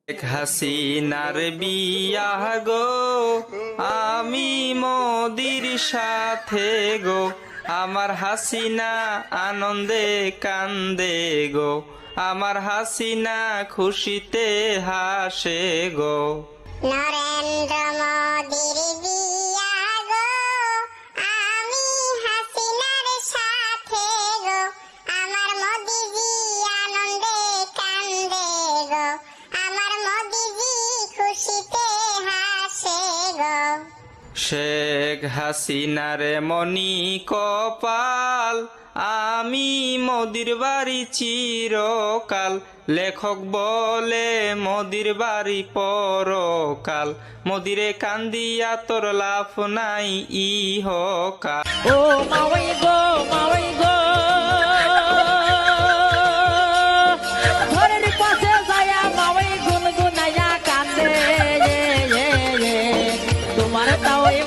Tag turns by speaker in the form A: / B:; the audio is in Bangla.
A: শেখ হাসিনার বিয়া গো, আমি মোদির সাথে গো, আমার হাসিনা আনন্দে কান্দে গো, আমার হাসিনা খুশিতে হাসে গো।
B: নরেন্দ্র মোদির বিয়া গো, আমি হাসিনার সাথে গো, আমার মোদিজি আনন্দে কান্দে গো, আমার মোদিজি খুশিতে হাসে গো।
A: শেখ হাসিনার মনি কপাল, আমি মোদির বাড়ি চিরকাল, লেখক বলে মোদির বাড়ি পরকাল, মোদিরে কান্দিয়া তোর লাভ নাই ইহকাল।
C: ও মাওয়াই গো, মাওয়াই গো, ঘরের পাশে যায়া মাওয়াই গুনগুনাইয়া কান্দে, তোমার তাওই